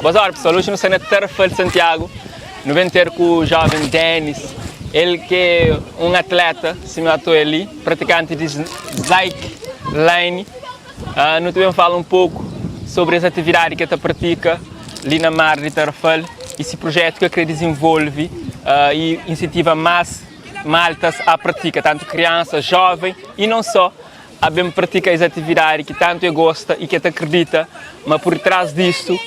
Boa tarde, pessoal. Hoje no Cena Terfel de Santiago, no vem ter com o jovem Denis, ele que é um atleta, se me atua ali, praticante de Slackline. Nós também falar um pouco sobre as atividades que ele pratica ali na mar de Terfel, esse projeto que ele desenvolve e incentiva mais maltas a praticar, tanto crianças, jovens e não só, a bem praticar as atividades que tanto gosta e que acredita, mas por trás disso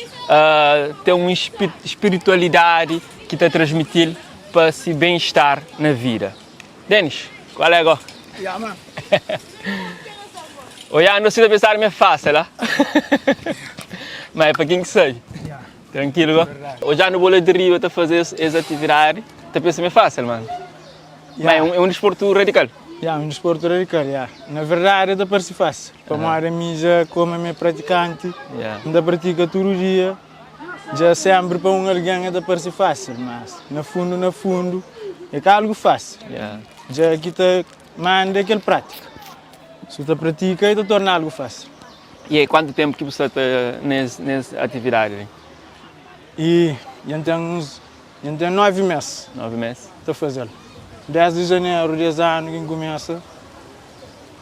tem uma espiritualidade que está transmitindo para esse bem-estar na vida. Denis, qual é agora? Yeah, man. Olha, não sei pensar é fácil, lá. Mas é para quem que sei. Yeah. Tranquilo, hoje no boleto de Rio está fazer essa atividade, está pensando é fácil, mano. Yeah. Mas é um desporto radical. Yeah, um desporto radical, yeah. Na verdade, é parece fácil. Para a mija, como é praticante, ainda pratica todo dia. Já sempre para alguém é parece fácil, mas no fundo, é algo fácil. Yeah. Já aqui está manda aquele prática. Se você pratica, ele torna algo fácil. E aí, quanto tempo que você está nessa atividade? E então 9 meses. 9 meses? Estou fazendo. 10 de janeiro, 10 anos que começa.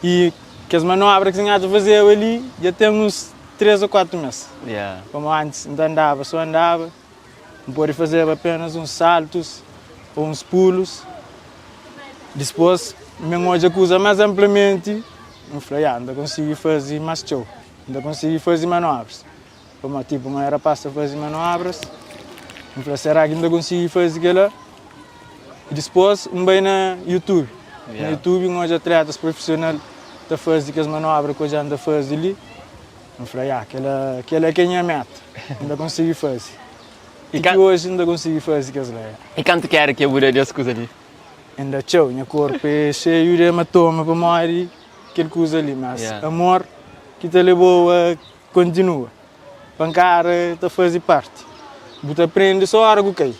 E que as manobras que a gente fazer ali, já temos 3 ou 4 meses. Yeah. Como antes, não só andava. Não pode fazer apenas uns saltos ou uns pulos. Depois, me hoje usa mais amplamente. Eu falei, ainda consegui fazer mais show. Ainda consegui fazer manobras. Como tipo, não era para fazer manobras. Eu falei, será que ainda consegui fazer aquilo? E depois, bem na YouTube. Yeah. No YouTube, hoje atletas profissionais estão fazendo as manobras que eu já ando a fazer ali. Eu falei, aquela é quem é a meta. Ainda consegui fazer. E que hoje ainda consegui fazer aquelas lá. E quanto quer que eu mude dessas coisas ali? Ainda tchau, meu corpo é cheio de hematoma para morrer aquele coisa ali. Mas amor que te levou a continua. Pancar está a fazer parte. Você aprende só a hora que cai.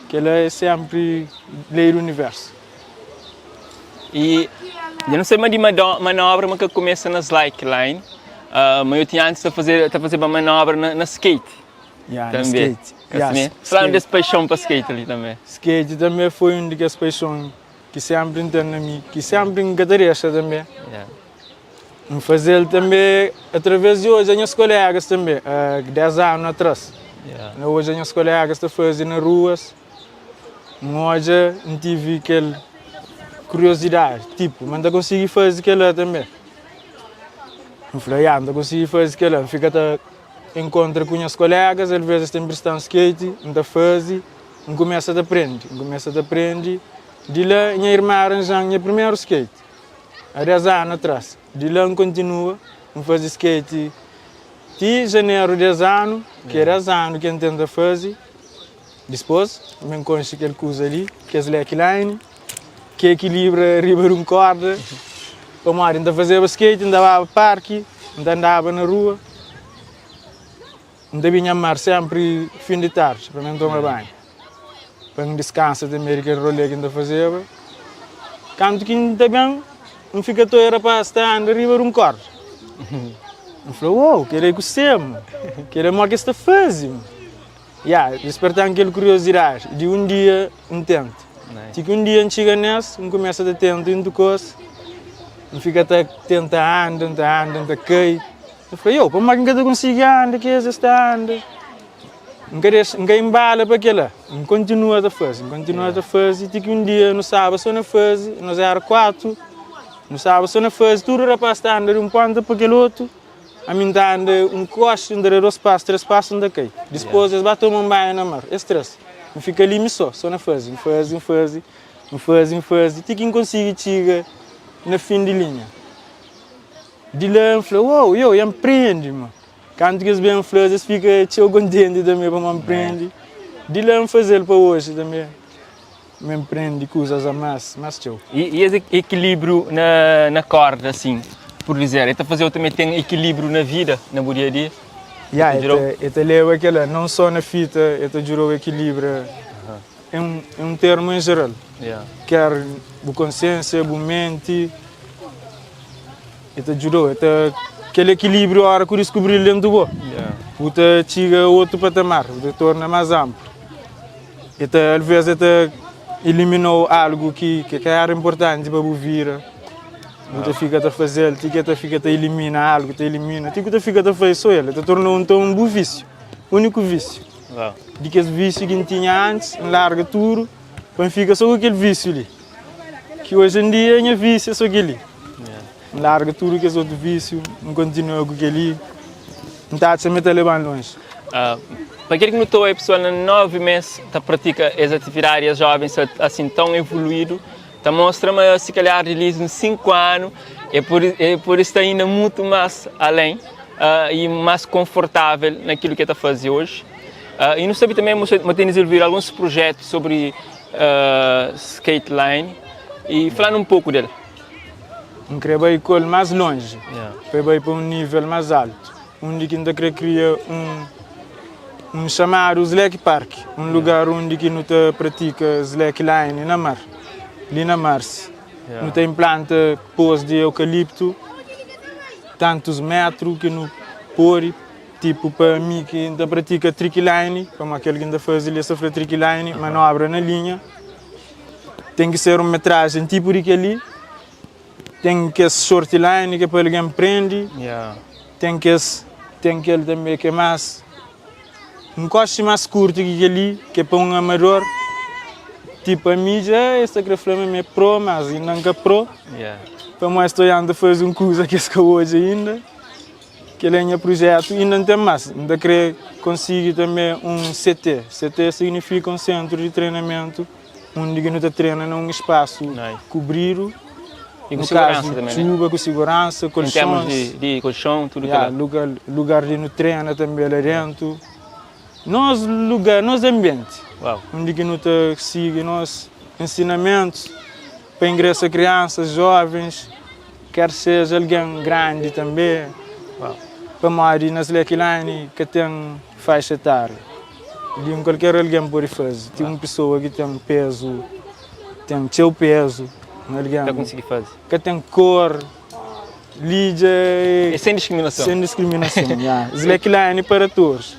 Que ela é sempre ler o universo. E eu não sei mais de manobra, mas que começa na slackline. Mas eu tinha antes de fazer uma manobra na skate. Também. Skate. Falando dessa paixão para skate ali também. Skate também foi uma das paixões que sempre entrou na mim, que sempre me interessa também. Fazer também através de hoje, as minhas colegas também, 10 anos atrás. Hoje as minhas colegas estão fazendo nas ruas. Hoje não tive aquela curiosidade, tipo, mas não consegui fazer aquilo também. Eu falei, não consegui fazer aquilo. Fica até encontro com os colegas, às vezes tem prestão skate, não faz, não começa a aprender. De lá, minha irmã arranjou meu primeiro skate, há 10 anos atrás. De lá, continua, faz skate de janeiro de 10 anos, que é 10 anos que eu tento fazer. Depois, eu encontro aquela coisa ali, que é slackline, que equilibra riba de uma corda. Como ainda fazia skate, ainda ia ao parque, ainda andava na rua. Ainda vinha mar sempre fim de tarde, para não tomar banho. Para não descansar também, aquele rolê que ainda fazia. Quando que ainda bem, não fica toda para estar na riba de uma corda. Eu falei, uau, que é que você que é o que está fazendo? Despertar aquela curiosidade de um dia, tento. Nice. Um dia chega nessa, começa a tentar, coisa. fica até tenta andar, tenta cair. Eu falei, eu, como é que eu consigo andar, que é esta anda? Não embala para aquela, continua a fazer, e que um dia não sabe só na fase, nós era 4, não sabe só na fase, tudo era para estar andando um ponto para aquele outro, a mim está andando um coche, andando 2 passos, 3 passos, anda aqui. Depois eles batem uma banha na mar, é stress, não fica ali só na fase, e que consigo chegar na fim de linha. De lá eu falei, uau, eu empreendo, mano. Quando eles bem flores, fica tão contente também para me empreender. De lá eu fazer para hoje também. Me empreende coisas a mais tchau. E esse equilíbrio na corda, assim, por dizer, é fazer também tem equilíbrio na vida, na dia a dia? Ele leva aquela, não só na fita, ele gerou equilíbrio. É um termo em geral. Quer a consciência, a mente. Ele gerou, aquele equilíbrio, a hora que descobrir dentro do bo. Você chega a outro patamar, você torna mais amplo. Às vezes, eliminou algo que era importante para você. Você fica a fazer, você fica a eliminar algo, você fica a fazer só ele. Você tornou então um bom vício, único vício. De que esse vício que tinha antes, larga tudo, para fica só aquele vício ali. Que hoje em dia é vício, é só aquele. Larga tudo que é outro vício, não continua com aquele, não está a meter levando longe. Para aquele que notou, a pessoa, em 9 meses, pratica as atividades jovens assim tão evoluído, mostra-me, se calhar, em 5 anos, por isso está ainda muito mais além e mais confortável naquilo que está fazendo hoje. E não sabe também, eu tenho desenvolvido alguns projetos sobre skate line e falando um pouco dele. Não queria ir com mais longe, para ir para um nível mais alto, onde ainda queria criar um chamado Slack Park, um lugar onde que não pratica slackline na mar, ali na Marse. Não tem planta pós de eucalipto, tantos metros que não pôr, tipo para mim que ainda pratica trickline, como aquele que ainda faz ele sofre trickline, manobra na linha, tem que ser uma metragem tipo de ali. Tem que esse short line que para alguém prende, tem que ele também que é mais um coche mais curto que ali, que é para um amador. Tipo a mídia, esta que é pro, mas não é pro. Para mim estou a fazer coisa que é hoje ainda, que ele é projeto e não tem mais. Ainda querer conseguir também um CT. CT significa um centro de treinamento, onde não treina num espaço cobrido. E com segurança caso, também, chuva, com segurança, colchões. Em termos de colchão, tudo que lugar de no treino também lá dentro. Nos ambiente, onde que não siga nos ensinamentos para ingressar crianças, jovens, quer seja alguém grande também, para morar nas slackline que tem faixa etária. De qualquer alguém pode fazer. Tem uma pessoa que tem peso, tem seu peso. Para conseguir fazer. Que tem cor, lídia. E sem discriminação. Sem discriminação, slackline para todos.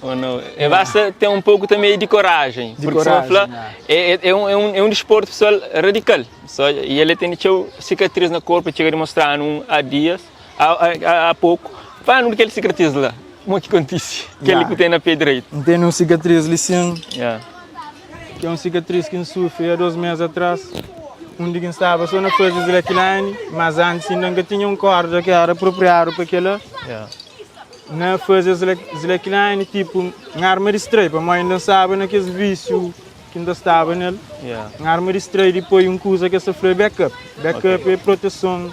E basta ter um pouco também de coragem. Porque é um desporto pessoal radical. E ele tem cicatriz no corpo, chega a mostrar há dias, há pouco. Fala que ele cicatriz lá. Como é que acontece? Que ele tem na pé direito. Tem uma cicatriz ali sim. Que é uma cicatriz que sofre há 2 meses atrás. Onde estava só na fase de slackline, mas antes ainda tinha corda que era apropriado para aquela. Na fase de slackline, tipo, uma arma de estreia, para mim ainda sabe naquele vício que ainda estava nele. Uma arma de estreia e depois coisa que sofreu backup. Backup é proteção,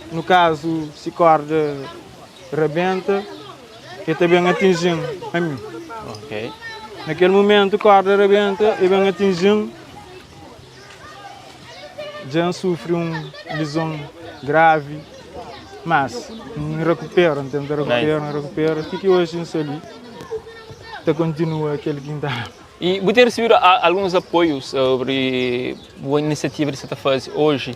no caso, se a corda rebenta, que também atingiu a mim. Naquele momento a corda rebenta e bem atingiu. Já sofre uma lesão grave, mas recupera, tenta recuperar, que hoje não sei ali, continua aquele que está. E você recebido alguns apoios sobre a iniciativa que você está fazendo hoje?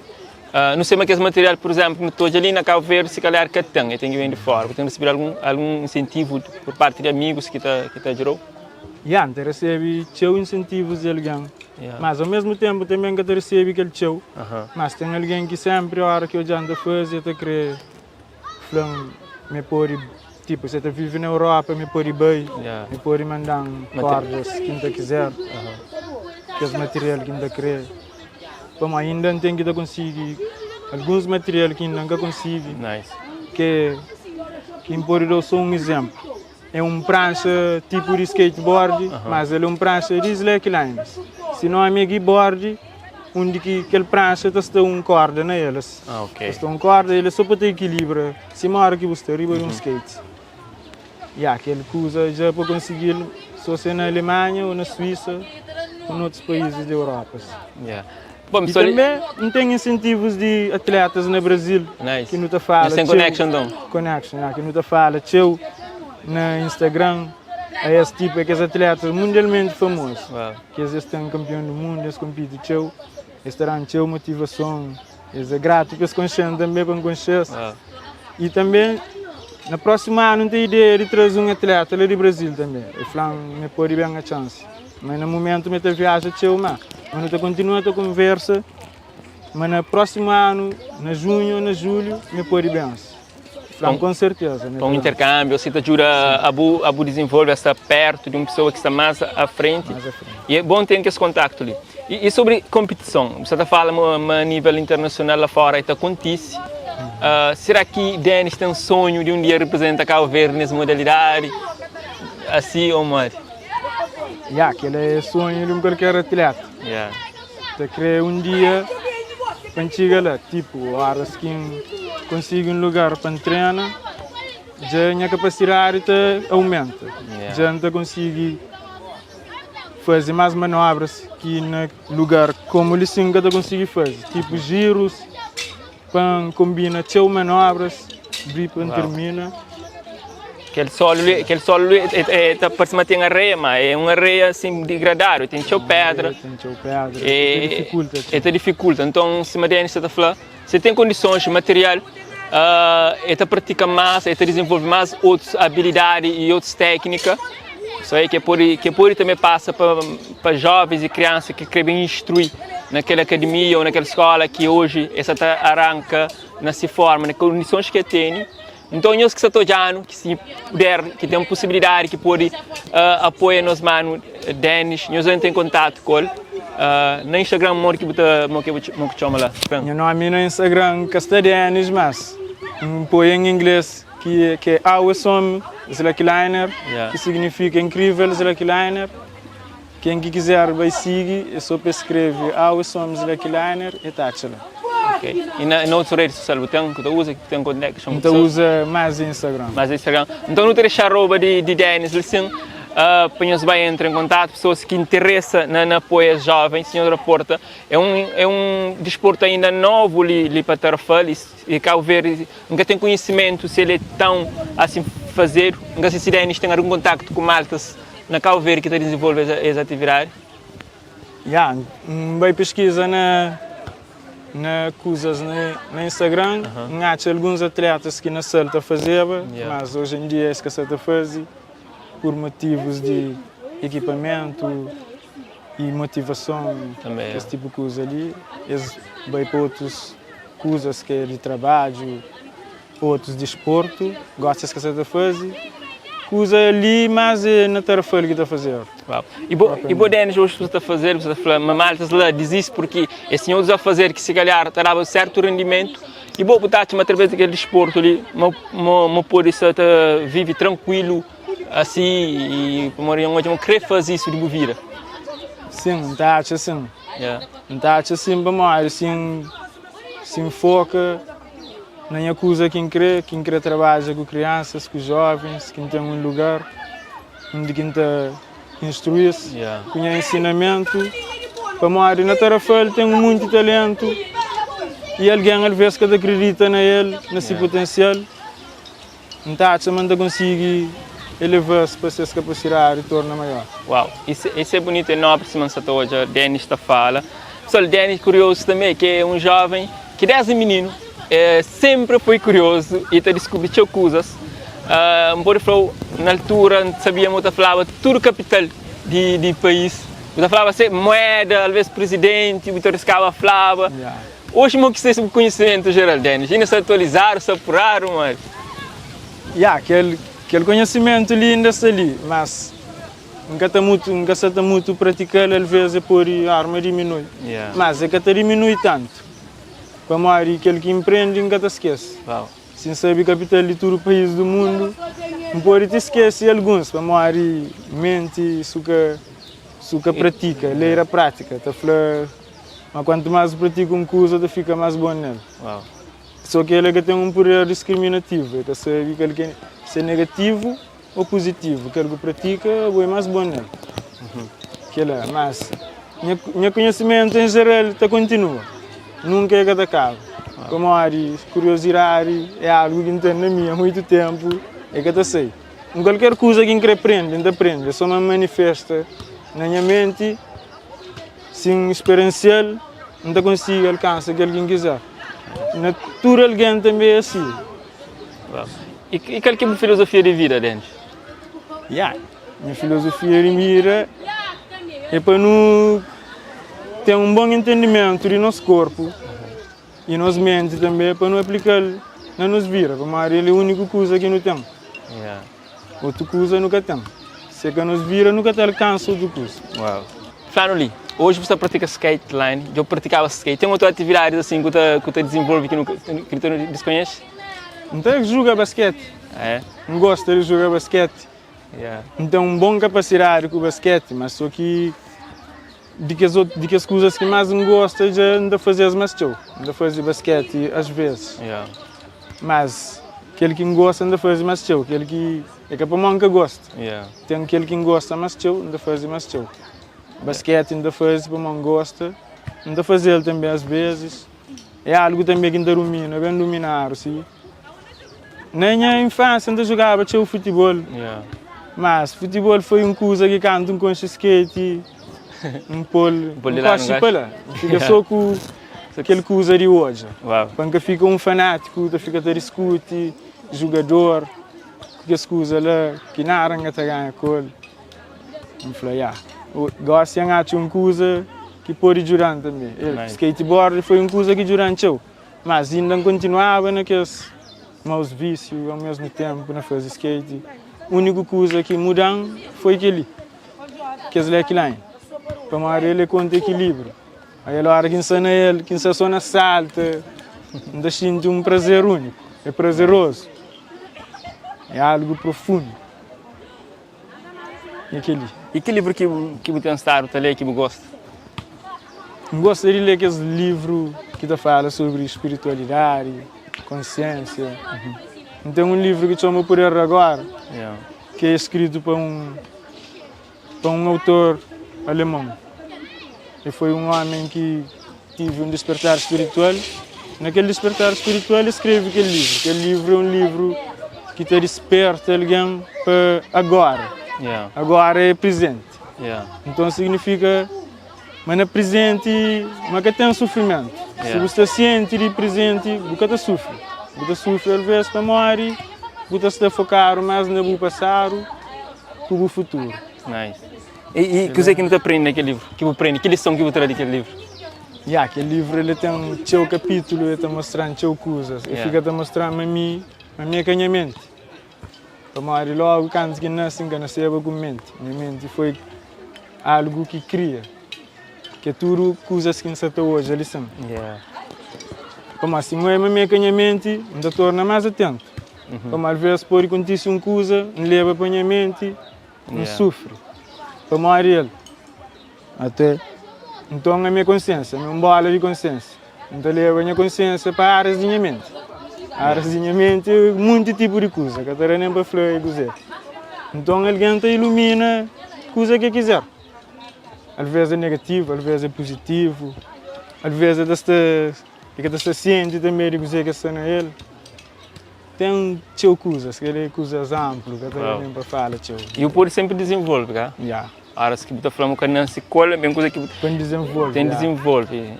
Não sei mais que esse material, por exemplo, no estou ali na Cabo Verde, se calhar que tem que vir de fora. Você tem recebido algum incentivo por parte de amigos que está gerou? Te recebe teu incentivos de alguém. Mas ao mesmo tempo também que te recebe aquele teu. Mas tem alguém que sempre, a hora que eu já ando a fazer, te quer me pôr, tipo, se você vive na Europa, me pôr bem, me pôr mandar cordas, quem te quiser, que os materiais que te quer. Como ainda tem que conseguir alguns materiais que ainda não consigo. Que impor só um exemplo. É prancha tipo de skateboard, mas ele é prancha de slacklines. Se não é board, onde aquele prancha tem corda neles. Tem corda, ele só para ter equilíbrio. Se uma hora que você arriba de skate. E aquele coisa já para conseguir, só se na Alemanha ou na Suíça ou em outros países da Europa. Bom, e também não tem incentivos de atletas no Brasil que não te fala. Tem connection, então? Connection, que não te fala. No Instagram, é esse tipo de atletas mundialmente famosos. Que eles estão campeão do mundo, eles competem, eles terão motivação, eles é grato, eles conscientes também com consciência. E também, no próximo ano, não tem ideia de trazer um atleta ali do Brasil também. Eu falo, me pode bem a chance. Mas no momento, eu viajo, mas eu continuo a conversa, mas no próximo ano, no junho ou no julho, me pode bem. Com certeza. Com intercâmbio, se te ajuda a desenvolver, a estar perto de uma pessoa que está mais à frente. E é bom ter esse contato ali. E sobre competição, você está falando a nível internacional lá fora, está acontece. Será que Denis tem um sonho de um dia representar Cabo Verde nessa modalidade? Assim ou mais? Aquele é o sonho de qualquer atleta. Você quer um dia para chegar lá, tipo, horas que consigo um lugar para treinar, já a minha capacidade aumenta. Já não consigo fazer mais manobras que no lugar como o Licinga eu consigo fazer. Tipo giros, para combinar manobras, para termina. Aquele solo tem areia, mas é uma areia assim degradada, tem pedra. E dificulta. Então, se a Denis está falando, você tem condições material, pratica mais, desenvolve mais outras habilidades e outras técnicas. Isso aí que pode também passa para jovens e crianças que querem instruir naquela academia ou naquela escola que hoje essa arranca, se forma, nas condições que tem. Então, nós que estamos olhando, que se puder, que tem possibilidade, que pode apoiar nos manos Denis, nós entramos em contato com ele. No Instagram, que você chama lá? Meu nome no Instagram é Denis, mas apoio em inglês, que é Awesome Slackliner, que significa incrível Slackliner. Quem quiser vai seguir, é só para escrever Awesome Slackliner e taxa lá. E na outras redes sociais, você usa que tem conexão? Então usa mais Instagram. Então não deixar roupa de Denis, assim, para nós vai entrar em contato, pessoas que interessam na apoio jovens, senhor Porta. É um desporto ainda novo ali para Tarrafal, e Cabo Verde nunca tem conhecimento se ele é tão assim fazer, nunca sei se Denis tem algum contato com maltas na Cabo Verde que está desenvolvendo essa atividade. Vai pesquisa na coisas no Instagram, há alguns atletas que não sabem fazer, mas hoje em dia é que sabem fazer por motivos de equipamento e motivação, esse tipo de coisa ali. Eles vão para outras coisas que é de trabalho, outros de esporte, gostam de sabem fazer. Coisa ali, mas é na tarefa que está a fazer. E o Denis hoje está a fazer, você está falando, mas maltas lá desiste porque esse senhor está a fazer que se calhar terá um certo rendimento e vou botar através daquele desporto ali, mas pode ser vive tranquilo assim e não querer fazer isso de bovira. Sim, está assim. Está assim, vamos se foca na minha coisa quem quer trabalhar com crianças, com jovens, quem tem um lugar onde quem está instruir-se, com ensinamento. Para morar na tarefa ele tem muito talento e alguém às vezes que acredita nele, nesse potencial. Então, a consegue elevar-se para essa capacidade de tornar maior. Uau, isso é bonito, é nobre, se man hoje, Denis está fala. Só o Denis curioso também, que é um jovem que desde menino sempre foi curioso e está descobrindo coisas. Na altura, sabíamos que falava tudo capital de país. Você falava assim, moeda, às vezes presidente, você riscava, falava. Yeah. Hoje, como que você tem o conhecimento geral, Denis? Ainda se atualizar, se apurar, mas... Yeah, aquele conhecimento ali ainda está ali, mas nunca está muito praticado, às vezes por a arma diminui. Yeah. Mas é que está diminui tanto. Como aquele que empreende, nunca te esquece. Wow. Se sabe capital de todo o país do mundo, não pode te esquecer alguns, como a mente, suca pratica, leira prática. Tá falando, mas quanto mais pratica uma coisa, fica mais bom nele. Wow. Só que ele tem um poder discriminativo, que sabe que ele quer ser negativo ou positivo, que ele pratica é mais bom nele. Mas meu conhecimento em geral continua, nunca é que acaba. Como a curiosidade é algo que tem na minha há muito tempo, é que eu sei. Qualquer coisa que eu aprende, só me manifesta na minha mente, sem experiencial, não consigo alcançar aquilo que eu quiser. Natural alguém também é assim. Wow. E qual que é a filosofia de vida, Denis? Minha filosofia de vida é para não ter um bom entendimento do nosso corpo e nossa mente também, para não aplicar na nossa vida. Porque ele é a única coisa que não tem. Yeah. Outra coisa nunca tem. Se que nos vira, nunca te alcança outra coisa. Wow. Flano, hoje você pratica skate line, eu praticava skate. Tem outra atividade assim que você desenvolve que você não desconhece? Então, joga basquete. É? Não gosta de jogar basquete. Yeah. Então, uma boa capacidade com o basquete, mas só que de que as coisas que mais não gosta já ainda fazer mais show. Ainda fazer basquete às vezes. Yeah. Mas aquele que não gosta ainda faz mais show. Aquele que é que para mim que gosta. Yeah. Tem aquele que gosta mais show, ainda faz mais show. Basquete ainda faz para mim gosta, ainda faz ele também às vezes. É algo também que ainda domina, bem dominar assim. Na minha infância ainda jogava futebol. Yeah. Mas futebol foi uma coisa que canto com skate, um polo, fica só com aquele coisa de hoje. Wow. Quando fica um fanático, fica a discutir, jogador, que as coisas lá, que na aranga está ganhando cor. Eu falei, gosto de ganhar uma coisa que pode durar também. Nice. Skateboard foi uma coisa que durante mas ainda continuava naqueles maus vícios ao mesmo tempo na fazer skate. A única coisa que mudou foi aquele lá. Para ele conta equilíbrio. Aí a hora que ensina ele, que ensina só na salta, ainda sente um prazer único. É prazeroso. É algo profundo. E que livro que você tem estado a ler que você gosta? Eu gosto de ler aqueles livros que falam sobre espiritualidade, consciência. Então um livro que chama Poder Agora, que é escrito por um autor alemão. E foi um homem que teve um despertar espiritual. Naquele despertar espiritual ele escreve aquele livro. Aquele livro é um livro que te desperta alguém para agora. Yeah. Agora é presente. Yeah. Então significa, mas no presente, mas que tem sofrimento. Yeah. Se você sente de presente, você sofre. Você sofre às vezes para morrer, você está focar mais no passado que no futuro. Nice. E que você que não aprende naquele livro? Que você aprende? Que lição que você traz daquele livro? Aquele livro ele tem um seu capítulo, ele está mostrando seu coisas. Ele fica mostrando a minha canhamento. Para logo, quando eu nasci com mente. Minha mente foi algo que cria. Que tudo coisas que não se hoje, eles são. Yeah. Como assim, não é a minha canhamento, ainda torna mais atento. Como às vezes pode acontecer uma coisa, não leva para a minha mente, não sofre. Como ele. Até. Então a minha consciência, a minha bola de consciência. Então leva a minha consciência para áreas da minha mente. Áreas da minha mente, muito tipo de coisa, que até nem para falar e dizer. Então alguém te ilumina coisa que quiser. Às vezes é negativo, às vezes é positivo, às vezes é desta ciente também de dizer que está na ele. Tem coisas, que é coisas amplas, que até nem para falar. E o poder sempre desenvolve, tá? Horas que você falamos que não se cola, bem coisa que desenvolve. Tem desenvolve.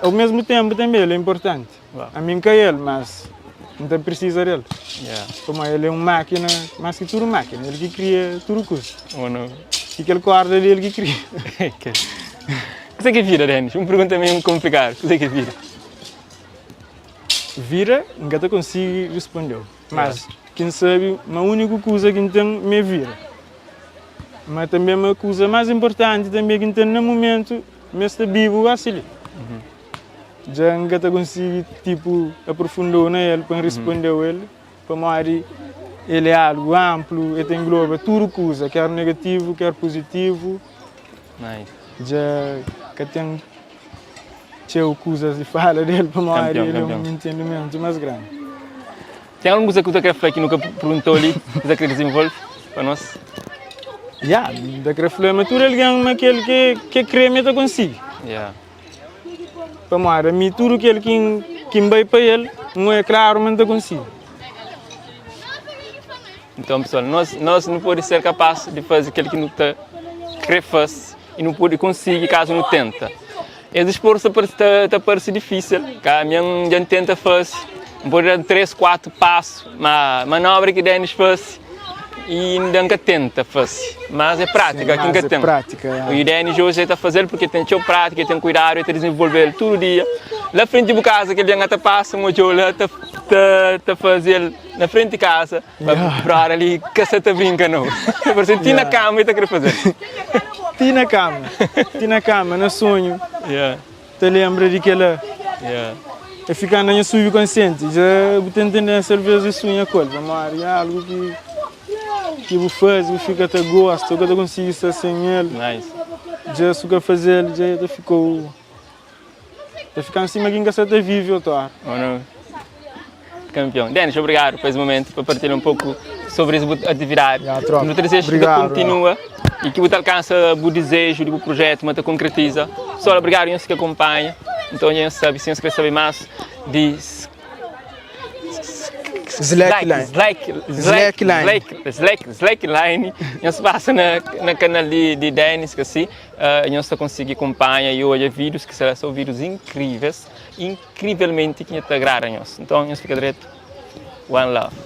Ao mesmo tempo também ele é importante. A mim que é ele, mas não precisa dele. Como ele é uma máquina, mas que tudo máquina, ele que cria tudo coisa. aquele quarto dele que cria. O que é vira, Denis? Uma pergunta meio complicada. O que é vira? Vira, nunca consigo responder. Mas, quem sabe, a única coisa que tem me vira. Mas também uma coisa mais importante também que tem no momento, me está vivo assim. Já nunca consigo, tipo, aprofundar nele para responder a ele. Para mostrar ele é algo amplo, ele engloba tudo coisa, quer negativo, quer positivo. Nice. Já que tem coisas de fala dele para mostrar ele um entendimento mais grande. Tem alguma coisa que você quer falar que nunca perguntou ali, que você quer desenvolver para nós? Já, daquele flama, tudo alguém aquele que crê que eu consigo. Para mostrar a mim tudo aquele que vai para ele, não é claro, mas eu consigo. Então, pessoal, nós não podemos ser capazes de fazer aquilo que não quer fazer e não pode conseguir caso não tenta. Esse esforço parece difícil, que a minha gente tenta fazer, pode dar 3, 4 passos, mas manobra que Denis faz e nunca tenta fazer. Mas é prática, sim, que tem. Prática, O Denis hoje está fazendo porque tem prática, tem cuidado, tem desenvolver todo dia. Na frente de casa que ele ainda passa, o Jola está fazendo na frente de casa, para ali, que você está brincando. Você tem na cama e está querendo fazer. Tem na cama, no sonho. Te lembra de que ela é ficando no subconsciente. Já tem tendência a vezes de sonhar com ele. Mas é algo que você faz, você fica até gosta, que você consegue estar sem ele. Nice. Já se fazer ele, já ficou. Já fica em cima de quem você vive ou tá. Campeão. Denis, obrigado por esse momento, para partilhar um pouco sobre essa atividade. Não desejo que você continua e que você alcança o desejo do projeto, mas concretiza. Só obrigado a você que acompanha. Então, a gente sabe, se você quer saber mais de Slackline, nós passa no canal de Denis, que assim, nós conseguir acompanhar e olhar vídeos que são vídeos incríveis, incrivelmente que te agradam. Então, nós fica direto, one love.